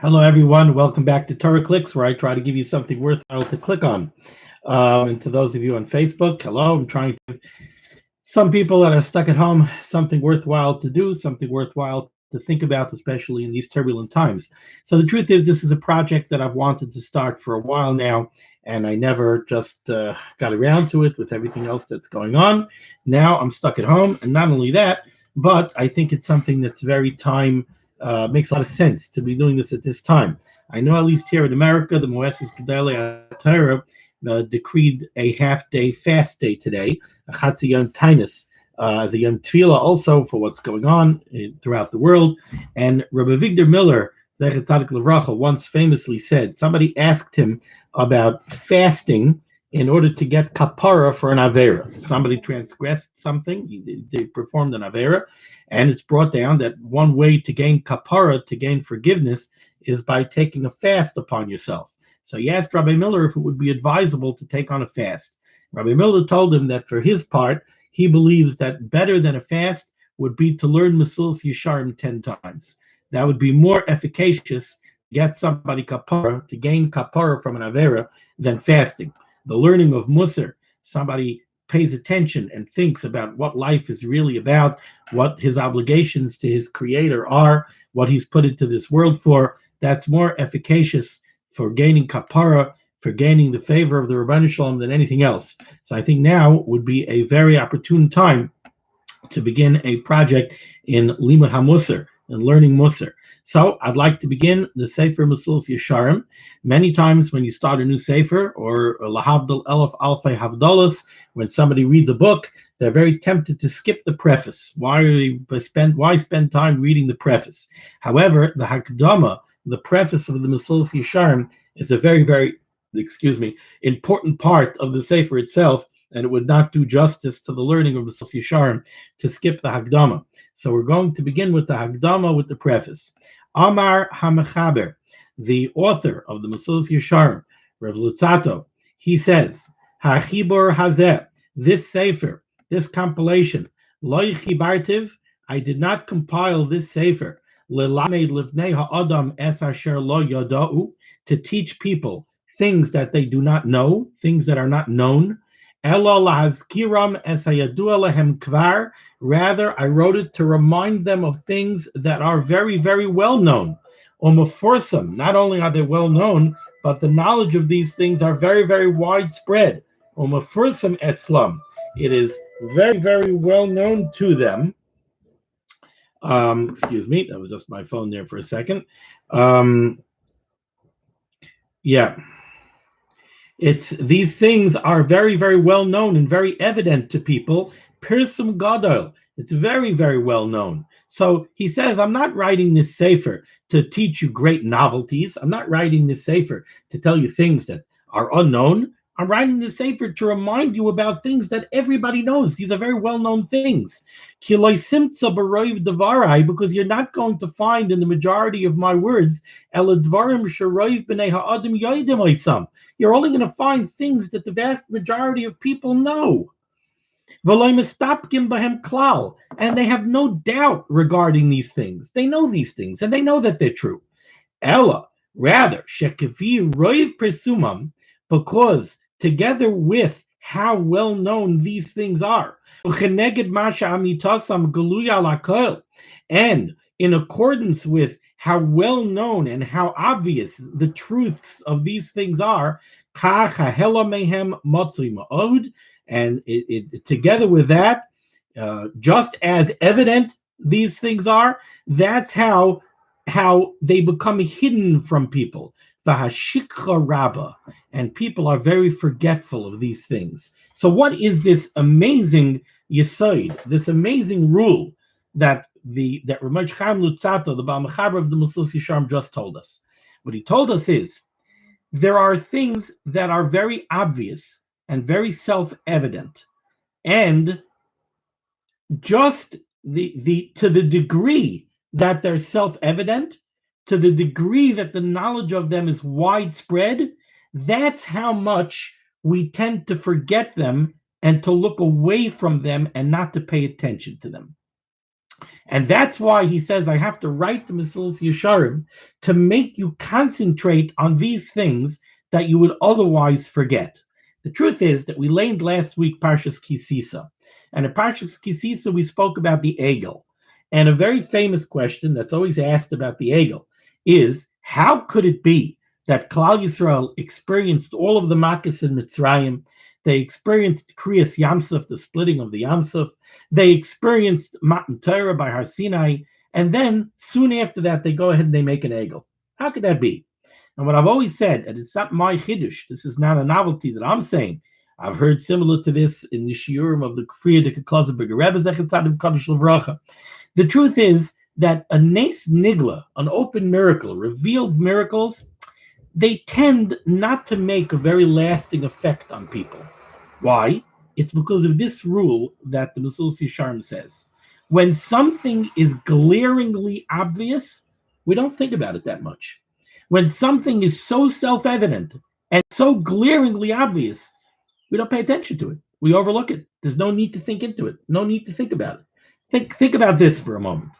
Hello, everyone. Welcome back to Torah Clicks, where I try to give you something worthwhile to click on. And to those of you on Facebook, hello. I'm trying to give some people that are stuck at home something worthwhile to do, something worthwhile to think about, especially in these turbulent times. So the truth is, this is a project that I've wanted to start for a while now, and I never just got around to it with everything else that's going on. Now I'm stuck at home, and not only that, but I think it's something that's very makes a lot of sense to be doing this at this time. I know at least here in America, the Moeses Gedolei HaTorah decreed a half-day fast day today, a Chatzi Yom Tainus, as a Yom Tefillah also for what's going on throughout the world. And Rabbi Victor Miller, Zecher Tzadik Levracha, once famously said, somebody asked him about fasting in order to get kapara for an avera. Somebody transgressed something, they performed an avera, and it's brought down that one way to gain kapara, to gain forgiveness, is by taking a fast upon yourself. So he asked Rabbi Miller if it would be advisable to take on a fast. Rabbi Miller told him that for his part, he believes that better than a fast would be to learn Mesilas Yesharim 10 times. That would be more efficacious to get somebody kapara, to gain kapara from an avera, than fasting. The learning of Musar, somebody pays attention and thinks about what life is really about, what his obligations to his creator are, what he's put into this world for, that's more efficacious for gaining kapara, for gaining the favor of the Rabbanu Shalom than anything else. So I think now would be a very opportune time to begin a project in Limud HaMusar, and learning Musar. So I'd like to begin the Sefer Mesilas Yesharim. Many times when you start a new Sefer, or Lahavdal Elef Alfei Havdalas, when somebody reads a book, they're very tempted to skip the preface. Why spend time reading the preface? However, the Hakdama, the preface of the Mesilas Yesharim, is a very, very, important part of the Sefer itself, and it would not do justice to the learning of Mesilas Yesharim to skip the Hakdama. So we're going to begin with the Hakdama, with the preface. Amar HaMechaber, the author of the Mesilas Yesharim, Rav Lutzato, he says, HaChibur Hazeh, this Sefer, this compilation, Lo Chibartiv, I did not compile this Sefer, Lelamed Livnei Ha'adam Es Asher Lo Yoda'u, to teach people things that they do not know, things that are not known. Elo lahazkiram es hayadua lehem kvar. Rather, I wrote it to remind them of things that are very, very well known. Umaforsam, not only are they well known, but the knowledge of these things are very, very widespread. Umaforsam etzlam, it is very, very well known to them. Excuse me, that was just my phone there for a second. These things are very, very well known and very evident to people. Pirsum Gadol, it's very, very well known. So he says, I'm not writing this Sefer to teach you great novelties. I'm not writing this Sefer to tell you things that are unknown. I'm writing this Sefer to remind you about things that everybody knows. These are very well-known things. Because you're not going to find in the majority of my words, you're only going to find things that the vast majority of people know. And they have no doubt regarding these things. They know these things, and they know that they're true. Ella, rather, because together with how well known these things are, and in accordance with how well known and how obvious the truths of these things are, and together with that, just as evident these things are, that's how they become hidden from people. And people are very forgetful of these things. So what is this amazing yesod, this amazing rule that Ramaj Chaim Lutzato, the Baal Mechaber of the Mesilas Yesharim, just told us? What he told us is, there are things that are very obvious and very self-evident, and just to the degree that they're self-evident, to the degree that the knowledge of them is widespread, that's how much we tend to forget them and to look away from them and not to pay attention to them. And that's why he says, I have to write the Mesilas Yesharim to make you concentrate on these things that you would otherwise forget. The truth is that we learned last week Parshas Kisisa. And in Parshas Kisisa, we spoke about the Egel. And a very famous question that's always asked about the Egel is, how could it be that Klal Yisrael experienced all of the Makkos in Mitzrayim? They experienced Kriyas Yamsuf, the splitting of the Yamsuf. They experienced Matan Torah by Har Sinai. And then soon after that, they go ahead and they make an Egel. How could that be? And what I've always said, and it's not my chiddush, this is not a novelty that I'm saying. I've heard similar to this in the Shiurim of the Friedrich Klausenberger Rebbe, Zechet Tzadim Kadosh Levracha. The truth is that a nes nigla, an open miracle, revealed miracles, they tend not to make a very lasting effect on people. Why? It's because of this rule that the Mesilas Yesharim says. When something is glaringly obvious, we don't think about it that much. When something is so self-evident and so glaringly obvious, we don't pay attention to it. We overlook it. There's no need to think into it. No need to think about it. Think about this for a moment.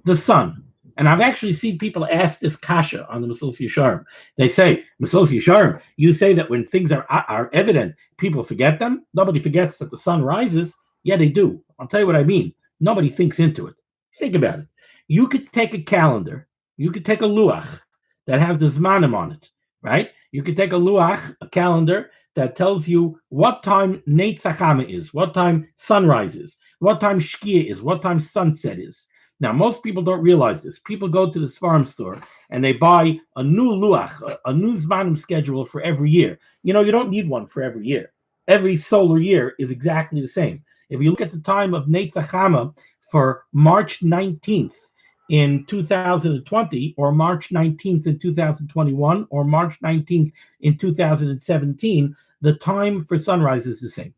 The sun. And I've actually seen people ask this kasha on the Mesilas Yesharim. They say, Mesilas Yesharim, you say that when things are evident, people forget them? Nobody forgets that the sun rises. Yeah, they do. I'll tell you what I mean. Nobody thinks into it. Think about it. You could take a calendar. You could take a luach that has the zmanim on it, right? You could take a luach, a calendar, that tells you what time Netzach Hama is, what time sunrise is, what time Shkia is, what time sunset is. Now, most people don't realize this. People go to the Svarim store and they buy a new luach, a new zmanim schedule for every year. You know, you don't need one for every year. Every solar year is exactly the same. If you look at the time of Netzach Hama for March 19th in 2020, or March 19th in 2021, or March 19th in 2017, the time for sunrise is the same.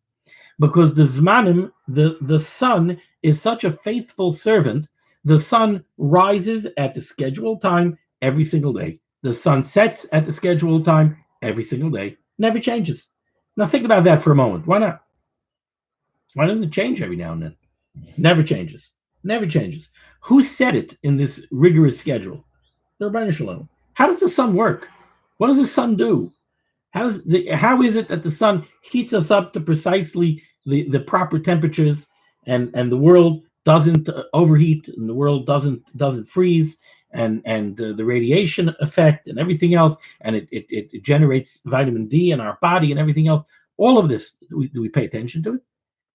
Because the zmanim, the sun is such a faithful servant. The sun rises at the scheduled time every single day. The sun sets at the scheduled time every single day. Never changes. Now think about that for a moment. Why not? Why doesn't it change every now and then? Never changes. Never changes. Who set it in this rigorous schedule? The Rebbeinu Shalom. How does the sun work? What does the sun do? How is it that the sun heats us up to precisely the proper temperatures, and the world doesn't overheat, and the world doesn't freeze, and the radiation effect and everything else, and it generates vitamin D in our body and everything else? All of this, do we pay attention to it?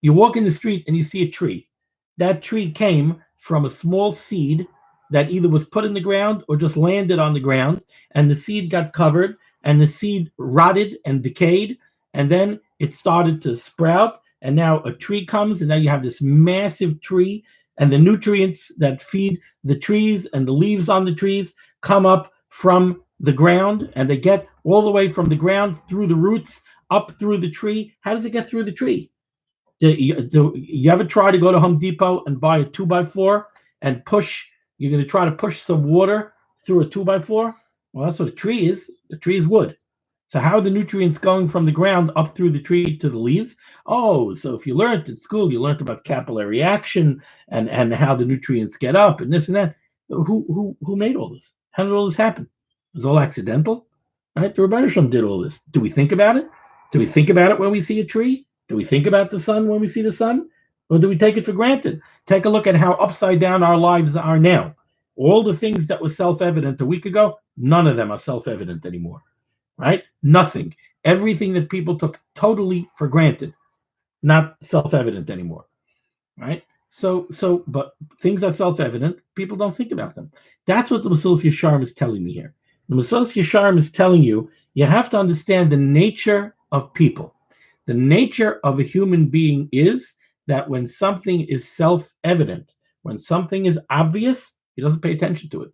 You walk in the street and you see a tree. That tree came from a small seed that either was put in the ground or just landed on the ground, and the seed got covered, and the seed rotted and decayed, and then it started to sprout, and now a tree comes, and now you have this massive tree, and the nutrients that feed the trees and the leaves on the trees come up from the ground, and they get all the way from the ground through the roots up through the tree. How does it get through the tree? Do you ever try to go to Home Depot and buy a 2x4 and push? You're going to try to push some water through a 2x4? Well, that's what a tree is. The tree is wood. So how are the nutrients going from the ground up through the tree to the leaves? Oh, so if you learned at school, you learned about capillary action and how the nutrients get up and this and that. Who made all this? How did all this happen? It was all accidental, right? The Rebbeinu Shalom did all this. Do we think about it? Do we think about it when we see a tree? Do we think about the sun when we see the sun? Or do we take it for granted? Take a look at how upside down our lives are now. All the things that were self-evident a week ago, none of them are self-evident anymore, right? Nothing. Everything that people took totally for granted, not self-evident anymore, right? But things are self-evident. People don't think about them. That's what the Mesilas Yesharim is telling me here. The Mesilas Yesharim is telling you, you have to understand the nature of people. The nature of a human being is that when something is self-evident, when something is obvious, he doesn't pay attention to it.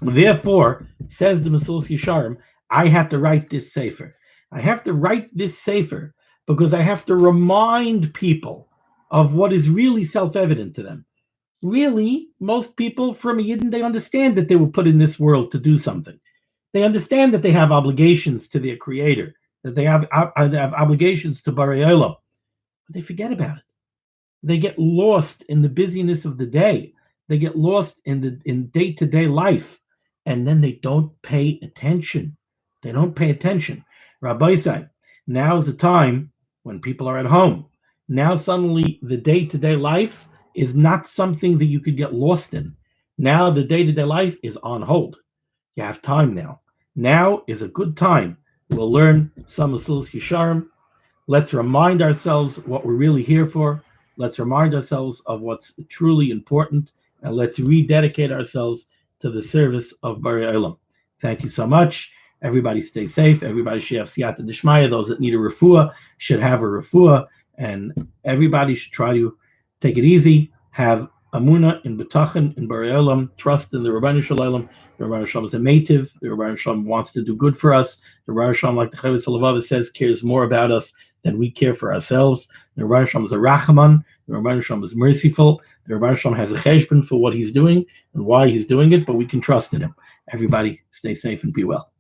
Therefore, says the Mesilas Yesharim, I have to write this sefer. I have to write this sefer because I have to remind people of what is really self-evident to them. Really, most people from a Yidden, they understand that they were put in this world to do something. They understand that they have obligations to their Creator, that they have obligations to Barei Olam, but they forget about it. They get lost in the busyness of the day. They get lost in day-to-day life, and then they don't pay attention. They don't pay attention. Rabbi said, now is the time when people are at home. Now suddenly the day-to-day life is not something that you could get lost in. Now the day-to-day life is on hold. You have time now. Now is a good time. We'll learn some Mesilas Yesharim. Let's remind ourselves what we're really here for. Let's remind ourselves of what's truly important, and let's rededicate ourselves to the service of Bari Olam. Thank you so much. Everybody stay safe. Everybody should have siyata d'shmaya. Those that need a refuah should have a refuah, and everybody should try to take it easy, have amuna in betachin in Bari Olam, trust in the Ribono Shel Olam. The Ribono Shel Olam is a mative. The Ribono Shel Olam wants to do good for us. The Ribono Shel Olam, like the Chovos HaLevavos says, cares more about us than we care for ourselves. The Ribono Shel Olam is a Rachaman. The Ribono Shel Olam is merciful. The Ribono Shel Olam has a cheshbon for what he's doing and why he's doing it, but we can trust in him. Everybody stay safe and be well.